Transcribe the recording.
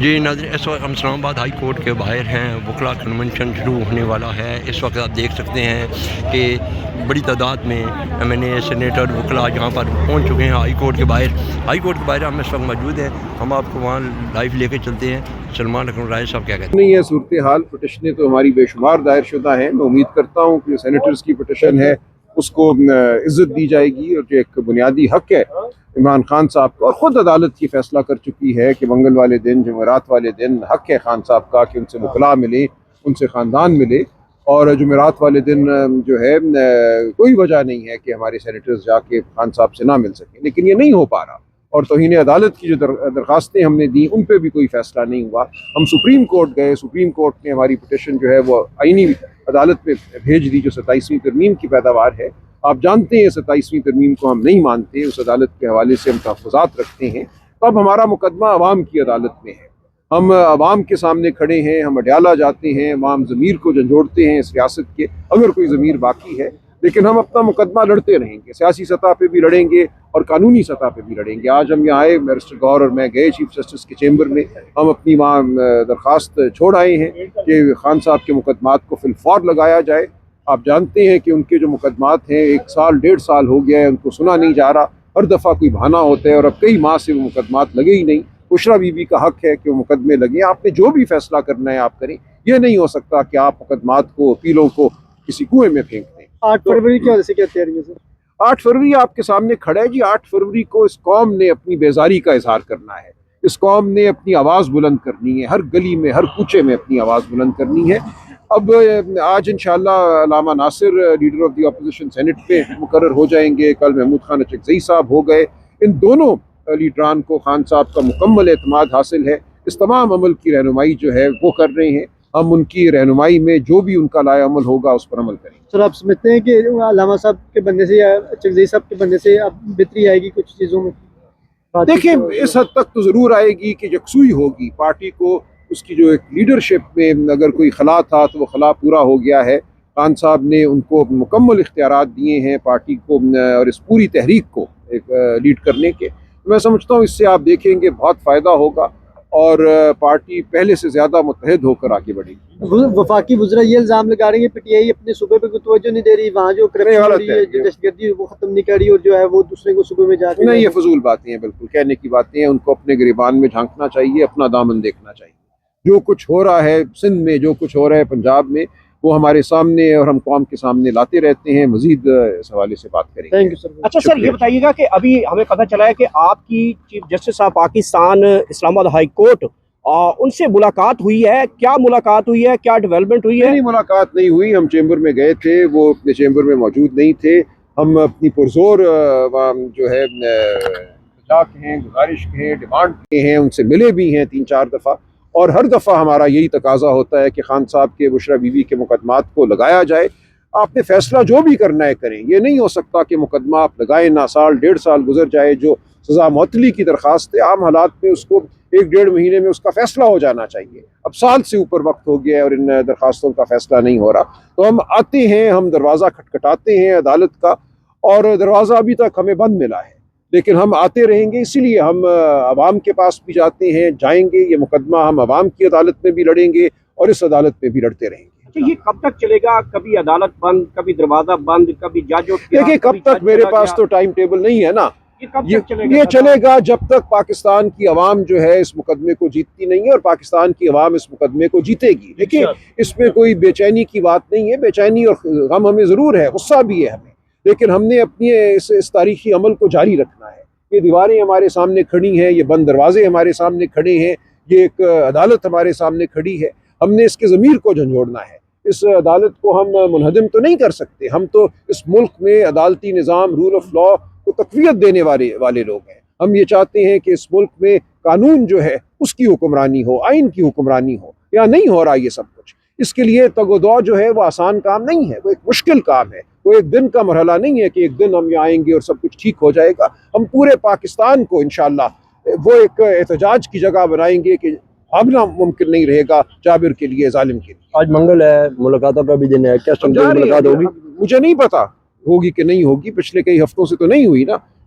جی ناظرین، اس وقت ہم اسلام آباد ہائی کورٹ کے باہر ہیں۔ وکلا کنونشن شروع ہونے والا ہے۔ اس وقت آپ دیکھ سکتے ہیں کہ بڑی تعداد میں ایم این اے، سینیٹر، وکلا یہاں پر پہنچ چکے ہیں ہائی کورٹ کے باہر۔ ہائی کورٹ کے باہر ہم اس وقت موجود ہیں۔ ہم آپ کو وہاں لائیو لے کے چلتے ہیں۔ سلمان اکرم رائے صاحب کیا کہتے ہیں؟ نہیں ہے صورتحال، پٹیشنیں تو ہماری بے شمار دائر شدہ ہیں۔ میں امید کرتا ہوں کہ سینیٹرز کی پٹیشن ہے اس کو عزت دی جائے گی، اور جو ایک بنیادی حق ہے عمران خان صاحب کو، اور خود عدالت کی فیصلہ کر چکی ہے کہ منگل والے دن، جمعرات والے دن حق ہے خان صاحب کا کہ ان سے وکلاء ملے، ان سے خاندان ملے، اور جمعرات والے دن جو ہے کوئی وجہ نہیں ہے کہ ہمارے سینیٹرز جا کے خان صاحب سے نہ مل سکیں، لیکن یہ نہیں ہو پا رہا۔ اور توہین عدالت کی جو درخواستیں ہم نے دیں ان پہ بھی کوئی فیصلہ نہیں ہوا۔ ہم سپریم کورٹ گئے، سپریم کورٹ نے ہماری پٹیشن جو ہے وہ آئینی عدالت میں بھیج دی، جو 27ویں ترمیم کی پیداوار ہے۔ آپ جانتے ہیں 27ویں ترمیم کو ہم نہیں مانتے، اس عدالت کے حوالے سے ہم تحفظات رکھتے ہیں۔ تو اب ہمارا مقدمہ عوام کی عدالت میں ہے، ہم عوام کے سامنے کھڑے ہیں، ہم اڈیالہ جاتے ہیں، عوام ضمیر کو جھنجھوڑتے ہیں اس ریاست کے، اگر کوئی ضمیر باقی ہے، لیکن ہم اپنا مقدمہ لڑتے رہیں گے، سیاسی سطح پہ بھی لڑیں گے اور قانونی سطح پہ بھی لڑیں گے۔ آج ہم یہاں آئے، بیرسٹر گور اور میں گئے چیف جسٹس کے چیمبر میں، ہم اپنی وہاں درخواست چھوڑ آئے ہیں کہ خان صاحب کے مقدمات کو فی الفور لگایا جائے۔ آپ جانتے ہیں کہ ان کے جو مقدمات ہیں 1 سال 1.5 سال ہو گیا ہے، ان کو سنا نہیں جا رہا، ہر دفعہ کوئی بہانہ ہوتا ہے، اور اب کئی ماہ سے وہ مقدمات لگے ہی نہیں۔ بشرا بی بی کا حق ہے کہ وہ مقدمے لگیں، آپ نے جو بھی فیصلہ کرنا ہے آپ کریں، یہ نہیں ہو سکتا کہ آپ مقدمات کو، اپیلوں کو کسی کنویں میں پھینک دیں۔ 8 فروری کی وجہ سے کیا تیاری ہے سر؟ 8 فروری آپ کے سامنے کھڑا ہے جی۔ 8 فروری کو اس قوم نے اپنی بیزاری کا اظہار کرنا ہے، اس قوم نے اپنی آواز بلند کرنی ہے، ہر گلی میں، ہر کوچے میں اپنی آواز بلند کرنی ہے۔ اب آج انشاءاللہ علامہ Nasir leader of the opposition senate پہ مقرر ہو جائیں گے، کل محمود خان اچکزئی صاحب ہو گئے۔ ان دونوں لیڈران کو خان صاحب کا مکمل اعتماد حاصل ہے، اس تمام عمل کی رہنمائی جو ہے وہ کر رہے ہیں۔ ہم ان کی رہنمائی میں جو بھی ان کا لائے عمل ہوگا اس پر عمل کریں گے۔ سر آپ سمجھتے ہیں کہ علامہ صاحب کے بندے سے یا اچکزئی صاحب کے بندے سے اب بہتری آئے گی کچھ چیزوں میں؟ دیکھیں، اس حد تک تو ضرور آئے گی کہ یکسوئی ہوگی پارٹی کو، اس کی جو ایک لیڈرشپ میں اگر کوئی خلا تھا تو وہ خلا پورا ہو گیا ہے۔ خان صاحب نے ان کو مکمل اختیارات دیے ہیں پارٹی کو اور اس پوری تحریک کو ایک لیڈ کرنے کے۔ میں سمجھتا ہوں اس سے آپ دیکھیں گے بہت فائدہ ہوگا، اور پارٹی پہلے سے زیادہ متحد ہو کر آگے بڑھے گی۔ وفاقی وزراء یہ الزام لگا رہے ہیں کہ پی ٹی آئی اپنے صوبے پہ کوئی توجہ نہیں دے رہی، وہاں جو کرپشن ہو رہی ہے، جو دہشت گردی وہ ختم نہیں کر رہی، اور جو ہے وہ دوسرے کو صوبے میں جا کے نہیں، یہ فضول باتیں ہیں، بالکل کہنے کی باتیں ہیں۔ ان کو اپنے گریبان میں جھانکنا چاہیے، اپنا دامن دیکھنا چاہیے۔ جو کچھ ہو رہا ہے سندھ میں، جو کچھ ہو رہا ہے پنجاب میں، وہ ہمارے سامنے اور ہم قوم کے سامنے لاتے رہتے ہیں۔ مزید اس حوالے سے بات کریں گے۔ Thank you sir. اچھا سر، یہ بتائیے گا کہ ابھی ہمیں پتہ چلا ہے کہ آپ کی چیف جسٹس آف پاکستان اسلام آباد ہائی کورٹ، ان سے ملاقات ہوئی ہے، کیا ملاقات ہوئی ہے، کیا ڈیولپمنٹ ہوئی ہے؟ نہیں، ملاقات نہیں ہوئی۔ ہم چیمبر میں گئے تھے، وہ اپنے چیمبر میں موجود نہیں تھے۔ ہم اپنی پرزور جو ہے کہیں، گزارش کہیں، ڈیمانڈ کے ہیں، ان سے ملے بھی ہیں 3-4 دفعہ، اور ہر دفعہ ہمارا یہی تقاضا ہوتا ہے کہ خان صاحب کے، بشرا بی بی کے مقدمات کو لگایا جائے۔ آپ نے فیصلہ جو بھی کرنا ہے کریں، یہ نہیں ہو سکتا کہ مقدمہ آپ لگائیں نہ، سال 1.5 سال گزر جائے۔ جو سزا معطلی کی درخواست ہے، عام حالات میں اس کو 1-1.5 مہینے میں اس کا فیصلہ ہو جانا چاہیے۔ اب سال سے اوپر وقت ہو گیا ہے اور ان درخواستوں کا فیصلہ نہیں ہو رہا۔ تو ہم آتے ہیں، ہم دروازہ کھٹکھٹاتے ہیں عدالت کا، اور دروازہ ابھی تک ہمیں بند ملا ہے، لیکن ہم آتے رہیں گے۔ اسی لیے ہم عوام کے پاس بھی جاتے ہیں، جائیں گے۔ یہ مقدمہ ہم عوام کی عدالت میں بھی لڑیں گے اور اس عدالت میں بھی لڑتے رہیں گے۔ اچھا، یہ کب تک چلے گا؟ کبھی عدالت بند، کبھی دروازہ بند، کبھی جج اٹھ گیا، دیکھیں، کب کبھی تک جج میرے چلا پاس گیا۔ تو ٹائم ٹیبل نہیں ہے نا۔ یہ کب تک چلے گا؟ یہ چلے گا جب تک پاکستان کی عوام جو ہے اس مقدمے کو جیتتی نہیں ہے، اور پاکستان کی عوام اس مقدمے کو جیتے گی۔ دیکھیں، اس میں کوئی بے چینی کی بات نہیں ہے۔ بے چینی اور غم ہمیں ضرور ہے، غصہ بھی ہے ہمیں، لیکن ہم نے اپنی اس تاریخی عمل کو جاری رکھنا ہے۔ یہ دیواریں ہمارے سامنے کھڑی ہیں، یہ بند دروازے ہمارے سامنے کھڑے ہیں، یہ ایک عدالت ہمارے سامنے کھڑی ہے۔ ہم نے اس کے ضمیر کو جھنجھوڑنا ہے۔ اس عدالت کو ہم منہدم تو نہیں کر سکتے۔ ہم تو اس ملک میں عدالتی نظام، رول آف لا کو تقویت دینے والے لوگ ہیں۔ ہم یہ چاہتے ہیں کہ اس ملک میں قانون جو ہے اس کی حکمرانی ہو، آئین کی حکمرانی ہو۔ یا نہیں ہو رہا یہ سب کچھ۔ اس کے لیے تگ و دو جو ہے وہ آسان کام نہیں ہے، وہ ایک مشکل کام ہے۔ وہ ایک دن کا مرحلہ نہیں ہے کہ ایک دن ہم یہاں آئیں گے اور سب کچھ ٹھیک ہو جائے گا۔ ہم پورے پاکستان کو انشاءاللہ وہ ایک احتجاج کی جگہ بنائیں گے کہ بھاگنا ممکن نہیں رہے گا جابر کے لیے، ظالم کے لیے۔ آج منگل ہے، ملاقاتوں کا بھی دن ہے، کیا سمجھتے ہیں ملاقات ہوگی؟ مجھے نہیں پتا ہوگی کہ نہیں ہوگی، پچھلے کئی ہفتوں سے تو نہیں ہوئی نا،